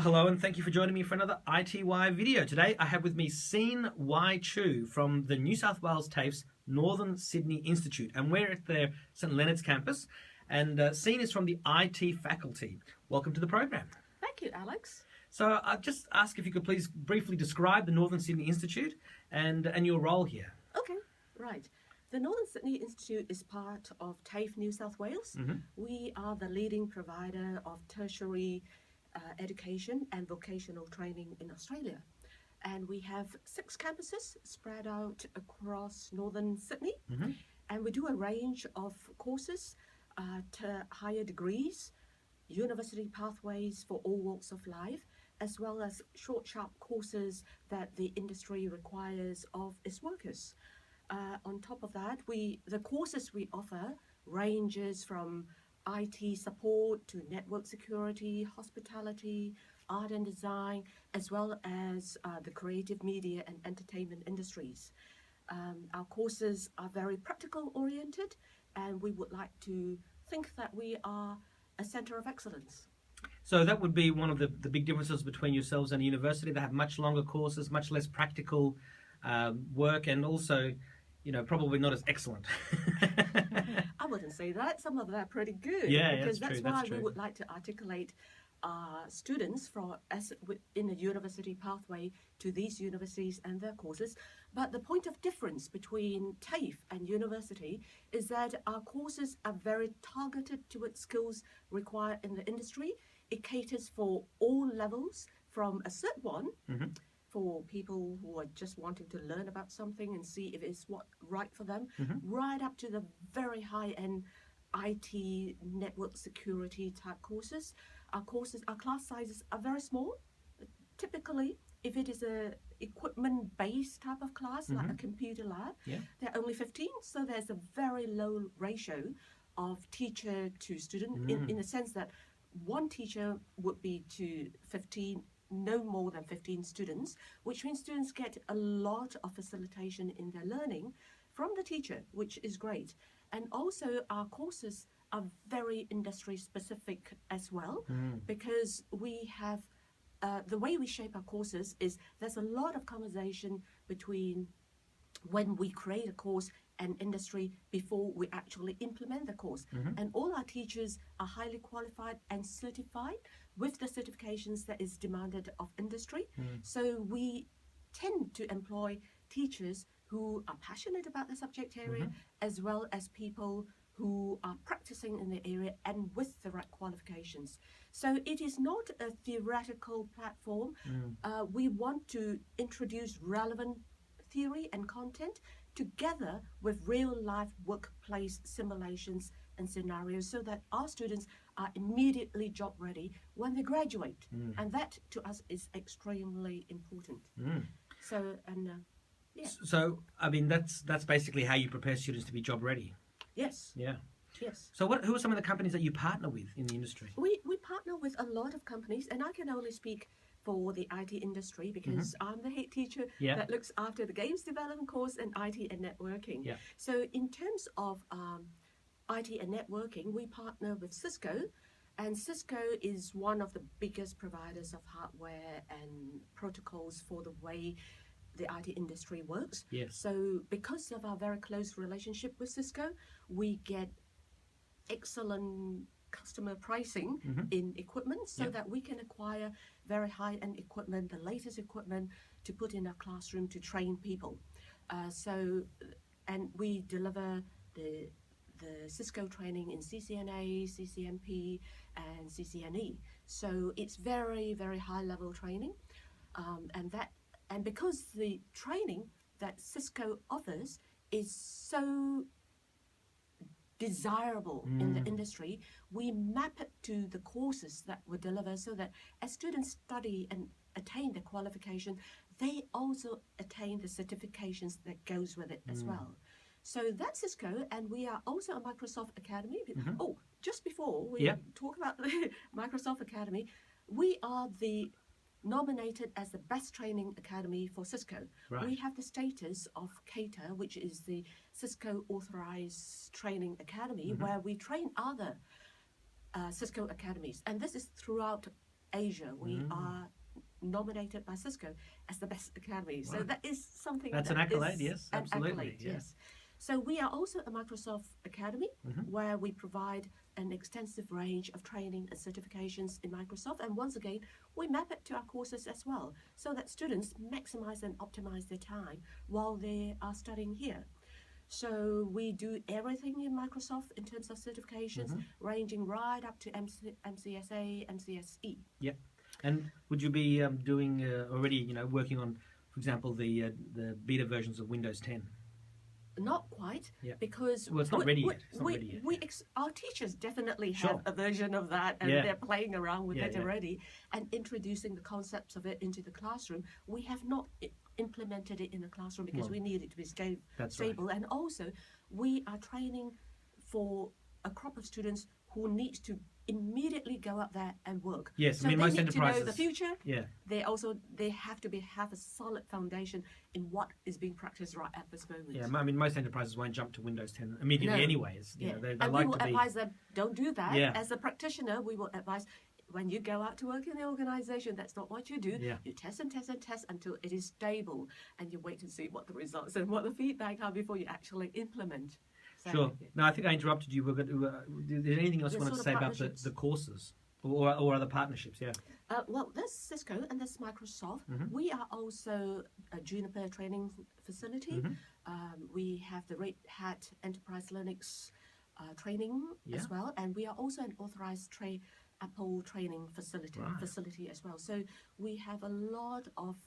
Hello and thank you for joining me for another iTWire video. Today I have with me Sin Wai Chu from the New South Wales TAFE's Northern Sydney Institute, and we're at their St Leonard's campus, and Sin is from the IT faculty. Welcome to the program. Thank you, Alex. So I'll just ask if you could please briefly describe the Northern Sydney Institute and your role here. Okay, right. The Northern Sydney Institute is part of TAFE New South Wales. We are the leading provider of tertiary education and vocational training in Australia. And we have 6 campuses spread out across Northern Sydney. And we do a range of courses to higher degrees, university pathways for all walks of life, as well as short, sharp courses that the industry requires of its workers. On top of that, the courses we offer ranges from IT support to network security, hospitality, art and design, as well as the creative media and entertainment industries. Our courses are very practical oriented, and we would like to think that we are a centre of excellence. So that would be one of the big differences between yourselves and a university. They have much longer courses, much less practical work, and also, you know, probably not as excellent. I wouldn't say that. Some of them are pretty good. Yeah, because that's why true. we would like to articulate students in a university pathway to these universities and their courses. But the point of difference between TAFE and university is that our courses are very targeted towards skills required in the industry. It caters for all levels, from a Cert 1 for people who are just wanting to learn about something and see if it's right for them, right up to the very high-end IT network security type courses. Our class sizes are very small. Typically, if it is a equipment-based type of class, like a computer lab, they're only 15, so there's a very low ratio of teacher to student in the sense that one teacher would be to 15, no more than 15 students, which means students get a lot of facilitation in their learning from the teacher, which is great. And also our courses are very industry specific as well, because we have the way we shape our courses is there's a lot of conversation between when we create a course and industry before we actually implement the course. And all our teachers are highly qualified and certified with the certifications that is demanded of industry. So we tend to employ teachers who are passionate about the subject area, as well as people who are practicing in the area and with the right qualifications. So it is not a theoretical platform. We want to introduce relevant theory and content together with real-life workplace simulations and scenarios, so that our students are immediately job ready when they graduate. And that to us is extremely important. So, So, I mean, that's basically how you prepare students to be job ready. Yes. Yeah. Yes. So who are some of the companies that you partner with in the industry? We partner with a lot of companies, and I can only speak for the IT industry because I'm the head teacher that looks after the games development course and IT and networking. So in terms of IT and networking, we partner with Cisco, and Cisco is one of the biggest providers of hardware and protocols for the way the IT industry works. So because of our very close relationship with Cisco, we get excellent customer pricing in equipment, so that we can acquire very high-end equipment, the latest equipment to put in our classroom to train people. And we deliver the Cisco training in CCNA, CCNP, and CCNE. So it's very, very high-level training, and because the training that Cisco offers is so desirable in the industry, we map it to the courses that we deliver, so that as students study and attain the qualification, they also attain the certifications that goes with it as well. So that's Cisco, and we are also a Microsoft Academy. Oh, just before we talk about the Microsoft Academy, we are nominated as the best training academy for Cisco. We have the status of CATER, which is the Cisco Authorized Training Academy, where we train other Cisco academies, and this is throughout Asia. We are nominated by Cisco as the best academy. Wow. So that is something That's that an accolade, is yes, an absolutely. accolade, Yeah. yes. So we are also a Microsoft Academy where we provide an extensive range of training and certifications in Microsoft. And once again, we map it to our courses as well so that students maximize and optimize their time while they are studying here. So we do everything in Microsoft in terms of certifications, ranging right up to MCSA, MCSE. Yep. And would you be doing already, working on, for example, the beta versions of Windows 10? Not quite, Yeah. because Well, it's not ready yet. It's not ready yet. Our teachers definitely Sure. have a version of that, and Yeah. they're playing around with Yeah, it yeah. already and introducing the concepts of it into the classroom. We have not implemented it in the classroom because Well, we need it to be That's stable. right. And also, we are training for a crop of students who need to immediately go out there and work. Yes, so I mean, they most need enterprises. to know the future. Yeah. They have to have a solid foundation in what is being practiced right at this moment. Yeah, I mean, most enterprises won't jump to Windows 10 immediately No. anyways. Yeah. They And like we will to be... advise them, don't do that. Yeah. As a practitioner, we will advise, when you go out to work in the organization, that's not what you do. Yeah. You test and test and test until it is stable, and you wait to see what the results and what the feedback are before you actually implement. So, Sure. No, I think I interrupted you. Is there anything else you The wanted to sort say of about the partnerships. courses or other partnerships? Yeah. Well, there's Cisco and there's Microsoft. We are also a Juniper training facility. We have the Red Hat Enterprise Linux training Yeah. as well, and we are also an authorized Apple training facility as well. So we have a lot of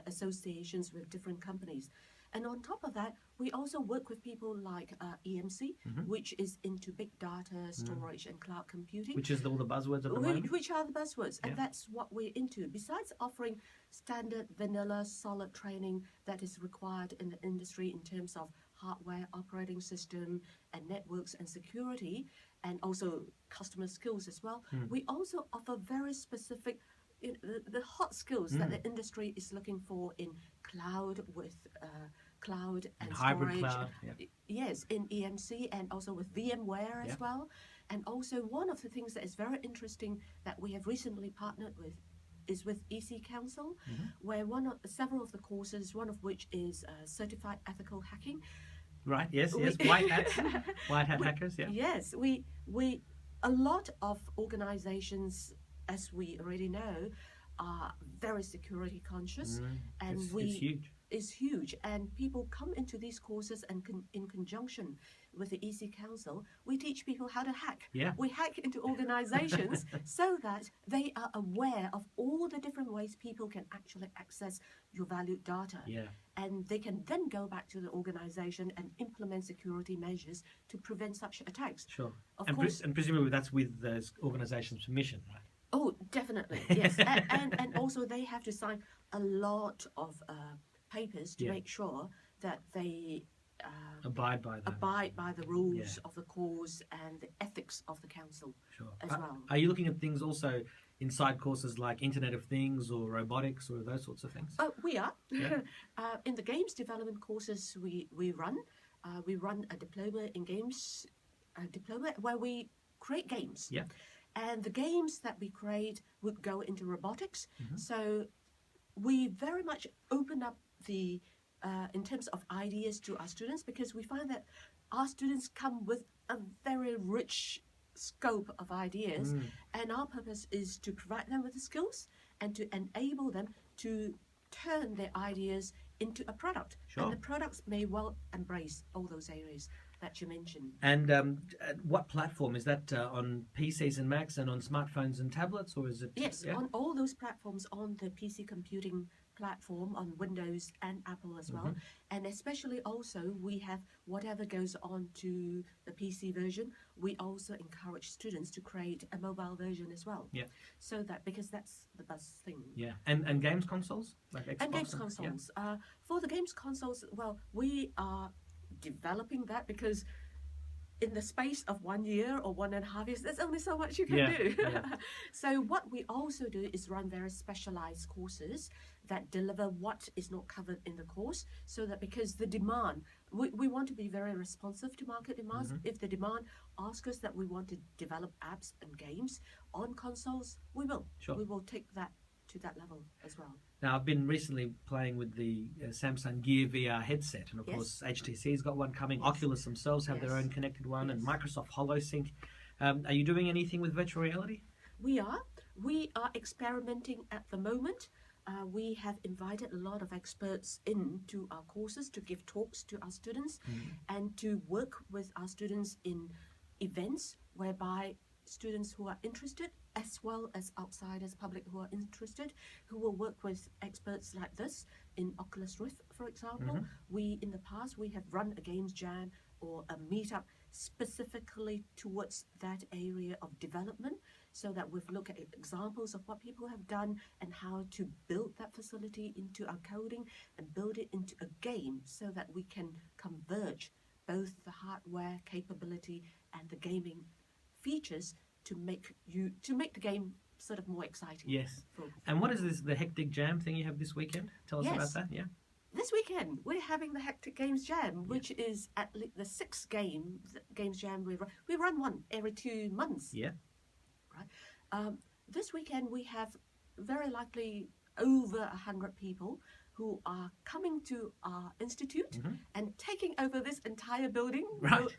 associations with different companies. And on top of that, we also work with people like EMC, which is into big data storage and cloud computing. Which is all the buzzwords at the moment? Which are the buzzwords, and Yeah. that's what we're into. Besides offering standard vanilla solid training that is required in the industry in terms of hardware, operating system, and networks and security, and also customer skills as well, we also offer very specific the hot skills that the industry is looking for in cloud with cloud and hybrid storage. cloud. Yeah. Yes, in EMC and also with VMware as Yeah. well. And also one of the things that is very interesting that we have recently partnered with is with EC Council, where several of the courses, one of which is Certified Ethical Hacking. Right. Yes. White hat hackers. Yeah. Yes, we a lot of organizations, as we already know, are very security conscious, and It's huge. Is huge, and people come into these courses and in conjunction with the EC Council, we teach people how to hack. Yeah. We hack into organizations so that they are aware of all the different ways people can actually access your valued data. Yeah. And they can then go back to the organization and implement security measures to prevent such attacks. Sure. Of And, course. and presumably that's with the organization's permission, right? Oh, definitely, yes. and also they have to sign a lot of papers to Yeah. make sure that they Abide by them. abide by the rules Yeah. of the course and the ethics of the council Sure. as well. Are you looking at things also inside courses like Internet of Things or robotics or those sorts of things? Oh, we are. Yeah. In the games development courses we run a diploma in games, diploma where we create games. Yeah. And the games that we create would go into robotics. So we very much open up the in terms of ideas to our students, because we find that our students come with a very rich scope of ideas, and our purpose is to provide them with the skills and to enable them to turn their ideas into a product. Sure. And the products may well embrace all those areas that you mentioned. And what platform? Is that on PCs and Macs and on smartphones and tablets, or is it? Yes, Yeah? on all those platforms, on the PC computing platform, on Windows and Apple as well. And especially also, we have whatever goes on to the PC version, we also encourage students to create a mobile version as well. Yeah. So that, because that's the best thing. Yeah. And games consoles? Like Xbox? And games yeah. consoles. For the games consoles, well, we are developing that because in the space of 1 year or 1.5 years, there's only so much you can do. So what we also do is run very specialized courses that deliver what is not covered in the course, so that because the demand, we want to be very responsive to market demands. If the demand asks us that we want to develop apps and games on consoles, we will. Sure. We will take that to that level as well. Now, I've been recently playing with the Samsung Gear VR headset, and of course HTC's got one coming. Oculus themselves have their own connected one, and Microsoft HoloSync. Are you doing anything with virtual reality? We are experimenting at the moment. We have invited a lot of experts into our courses to give talks to our students and to work with our students in events whereby students who are interested, as well as outsiders, public who are interested, who will work with experts like this in Oculus Rift, for example. In the past, we have run a games jam or a meetup specifically towards that area of development, so that we've looked at examples of what people have done and how to build that facility into our coding and build it into a game, so that we can converge both the hardware capability and the gaming features to make the game sort of more exciting. Yes. And what is the Hectic Jam thing you have this weekend? Tell us about that. Yeah. This weekend we're having the Hectic Games Jam, which is at the 6th games jam we run one every 2 months. Yeah. Right. This weekend we have very likely over 100 people who are coming to our institute and taking over this entire building,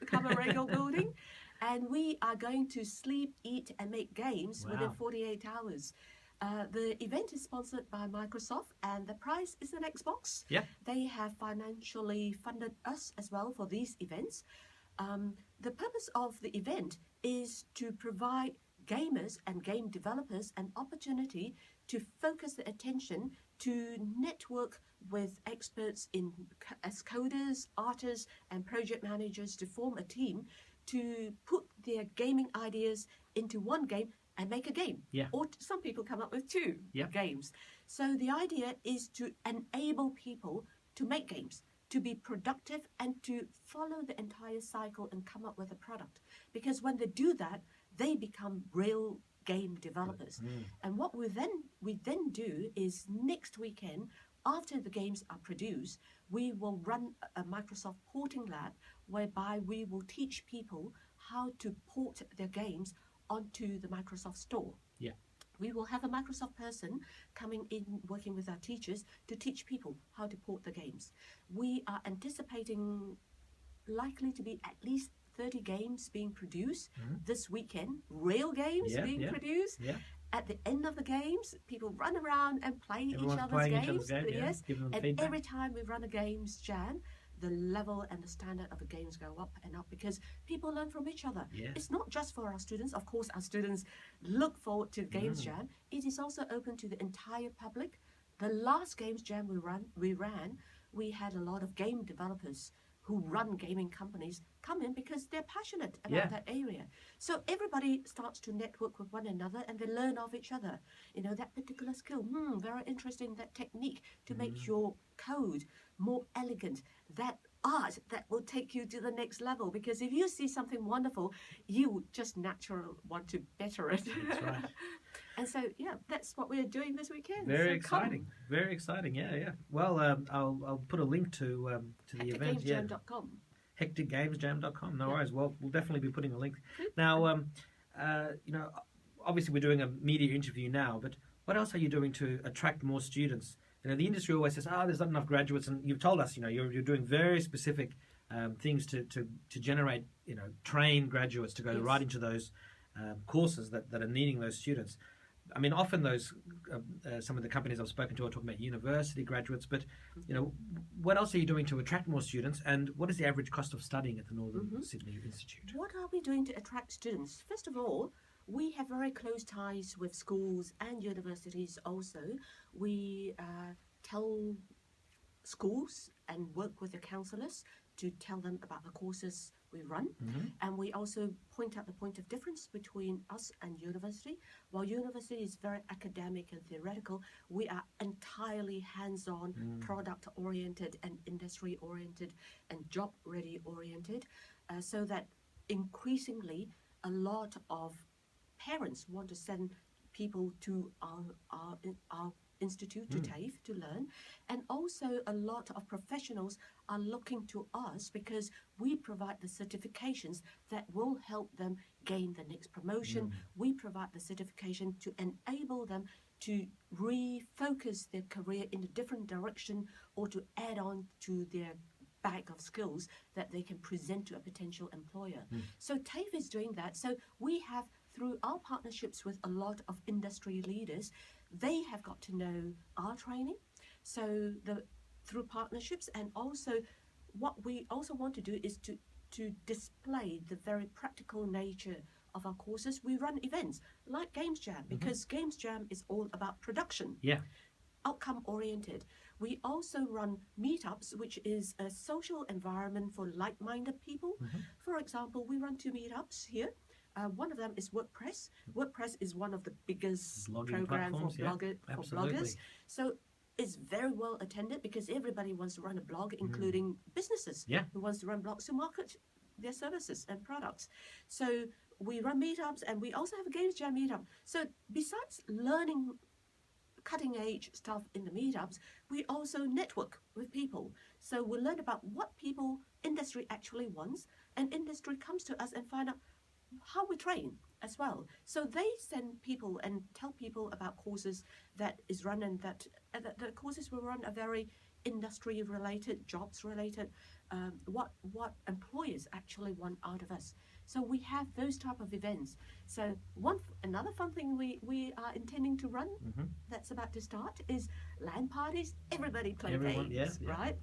Camarego building, and we are going to sleep, eat, and make games within 48 hours. The event is sponsored by Microsoft, and the prize is an Xbox. Yeah. They have financially funded us as well for these events. The purpose of the event is to provide gamers and game developers an opportunity to focus their attention to network with experts as coders, artists, and project managers to form a team to put their gaming ideas into one game and make a game. Yeah. Or some people come up with 2 games. So the idea is to enable people to make games, to be productive, and to follow the entire cycle and come up with a product. Because when they do that, they become real game developers. And what we then do is next weekend, after the games are produced, we will run a Microsoft porting lab whereby we will teach people how to port their games onto the Microsoft Store. Yeah. We will have a Microsoft person coming in, working with our teachers to teach people how to port the games. We are anticipating likely to be at least 30 games being produced this weekend, real games being produced. Yeah. At the end of the games, people run around and play each other's games. Yes. And feedback. Every time we run a games jam, the level and the standard of the games go up and up, because people learn from each other. Yeah. It's not just for our students. Of course, our students look forward to games jam. It is also open to the entire public. The last games jam we had a lot of game developers who run gaming companies come in because they're passionate about that area. So everybody starts to network with one another and they learn of each other. You know, that particular skill, very interesting, that technique to make your code more elegant, that art that will take you to the next level. Because if you see something wonderful, you just naturally want to better it. That's right. And so, that's what we're doing this weekend. Very exciting. Very exciting. Yeah. Well, I'll put a link to the event. HecticGamesJam.com. HecticGamesJam.com. No worries. Well, we'll definitely be putting a link. Now, obviously we're doing a media interview now, but what else are you doing to attract more students? You know, the industry always says, there's not enough graduates, and you've told us, you're doing very specific things to generate, train graduates to go right into those courses that are needing those students. I mean, often those some of the companies I've spoken to are talking about university graduates, but what else are you doing to attract more students, and what is the average cost of studying at the Northern Sydney Institute? What are we doing to attract students? First of all, we have very close ties with schools and universities also. We tell schools and work with the counsellors to tell them about the courses we run. And we also point out the point of difference between us and university. While university is very academic and theoretical, we are entirely hands-on, product-oriented and industry-oriented and job-ready oriented, so that increasingly a lot of parents want to send people to our institute, to TAFE, to learn. And also a lot of professionals are looking to us because we provide the certifications that will help them gain the next promotion. We provide the certification to enable them to refocus their career in a different direction, or to add on to their bag of skills that they can present to a potential employer. So TAFE is doing that. So we have, through our partnerships with a lot of industry leaders, they have got to know our training. So through partnerships, and also what we also want to do is to display the very practical nature of our courses. We run events like Games Jam, because Games Jam is all about production. Yeah. Outcome oriented. We also run meetups, which is a social environment for like-minded people. For example, we run 2 meetups here. One of them is WordPress. WordPress is one of the biggest Blogging programs for, platforms, for bloggers. So it's very well attended because everybody wants to run a blog, including businesses who wants to run blogs to market their services and products. So we run meetups, and we also have a Games Jam meetup. So besides learning cutting edge stuff in the meetups, we also network with people. So we learn about what people, industry actually wants, and industry comes to us and find out how we train as well. So they send people and tell people about courses that is run, and that the courses we run are very industry related, jobs related, what employers actually want out of us. So we have those type of events. So another fun thing we are intending to run that's about to start is Lan Parties. Everybody play games, right?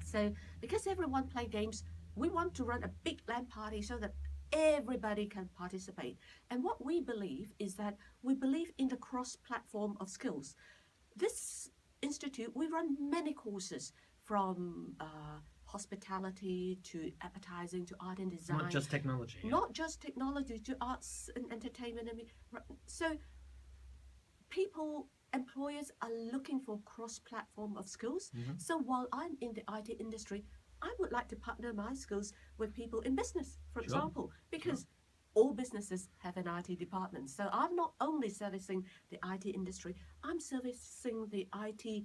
So because everyone play games, we want to run a big Lan Party so that everybody can participate. And what we believe is that we believe in the cross-platform of skills. This institute, we run many courses from hospitality to advertising to art and design. Not just technology. Not just technology, to arts and entertainment. So employers are looking for cross-platform of skills. So while I'm in the IT industry, I would like to partner my skills with people in business, for example, because all businesses have an IT department. So I'm not only servicing the IT industry, I'm servicing the IT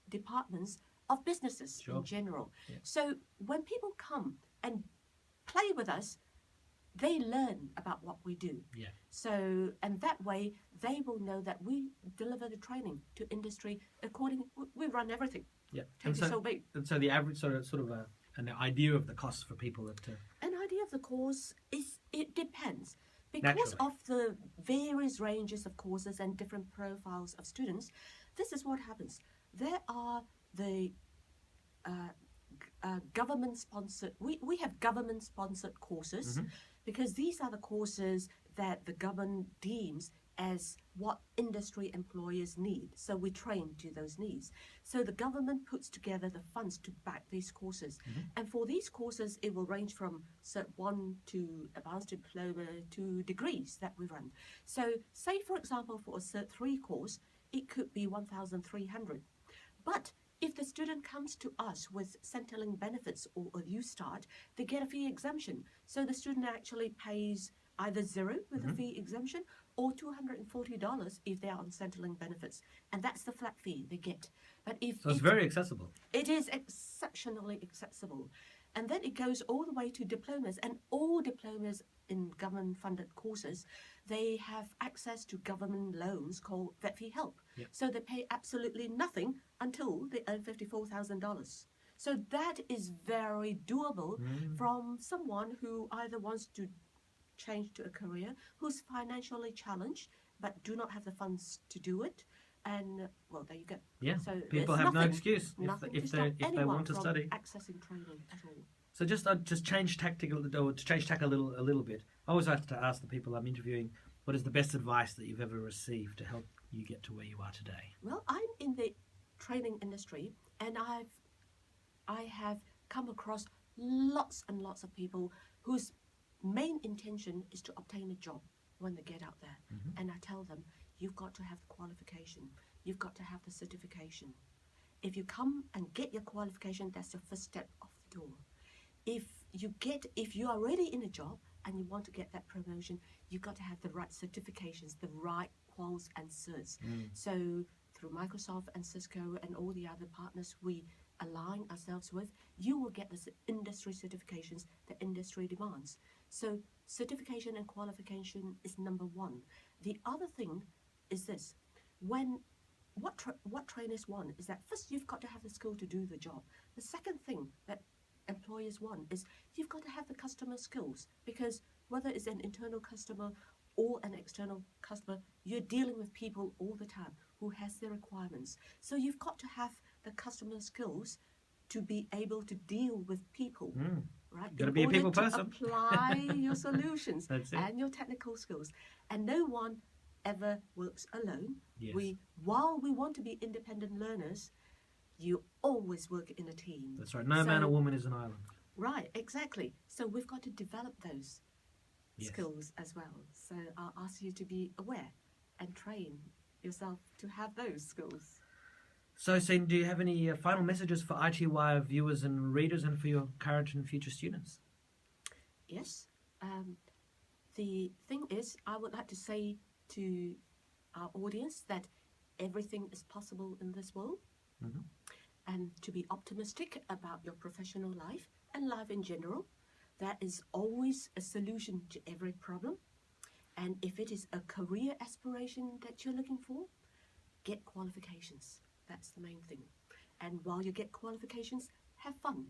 departments of businesses in general. So when people come and play with us, they learn about what we do. So, and that way they will know that we deliver the training to industry according. We run everything. And so the average sort of an idea of the cost for people that. An idea of the course is, it depends. Because of the various ranges of courses and different profiles of students, this is what happens. There are the government-sponsored, we have government-sponsored courses, because these are the courses that the government deems as what industry employers need. So we train to those needs. So the government puts together the funds to back these courses. And for these courses, it will range from Cert 1 to Advanced Diploma to degrees that we run. So say, for example, for a Cert 3 course, it could be 1,300. But if the student comes to us with Centrelink benefits or a U-Start, they get a fee exemption. So the student actually pays either 0 with a fee exemption or $240 if they are on Centrelink benefits. And that's the flat fee they get. But so it's very accessible. It is exceptionally accessible. And then it goes all the way to diplomas, and all diplomas in government-funded courses, they have access to government loans called Vet Fee Help. So they pay absolutely nothing until they earn $54,000. So that is very doable from someone who either wants to change to a career, who's financially challenged but do not have the funds to do it. And well, there you go. So people have no excuse if they want to study. Accessing training at all. So just change tactic a little bit. I always like to ask the people I'm interviewing, what is the best advice that you've ever received to help you get to where you are today? Well, I'm in the training industry, and I have come across lots and lots of people whose main intention is to obtain a job when they get out there. And I tell them, you've got to have the qualification. You've got to have the certification. If you come and get your qualification, that's the first step off the door. If if you are already in a job and you want to get that promotion, you've got to have the right certifications, the right quals and certs. So through Microsoft and Cisco and all the other partners we align ourselves with, you will get the industry certifications that industry demands. So certification and qualification is number one. The other thing is this: what trainers want is that first you've got to have the skill to do the job. The second thing that employers want is you've got to have the customer skills, because whether it's an internal customer or an external customer, you're dealing with people all the time who has their requirements. So you've got to have the customer skills to be able to deal with people, right? Got to be a people person. Apply your solutions and your technical skills. And no one ever works alone. Yes. While we want to be independent learners, you always work in a team. That's right. No man or woman is an island. Right, exactly. So we've got to develop those skills as well. So I'll ask you to be aware and train yourself to have those skills. So, Sean, do you have any final messages for iTWire viewers and readers and for your current and future students? Yes. The thing is, I would like to say to our audience that everything is possible in this world, and to be optimistic about your professional life and life in general. There is always a solution to every problem. And if it is a career aspiration that you're looking for, get qualifications. That's the main thing. And while you get qualifications, have fun.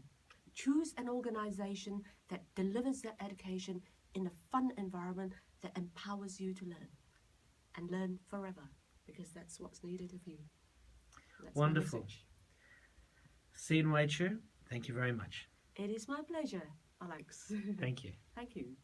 Choose an organization that delivers that education in a fun environment that empowers you to learn. And learn forever, because that's what's needed of you. That's wonderful. Sean Wei Chu, thank you very much. It is my pleasure, Alex. Thank you. Thank you.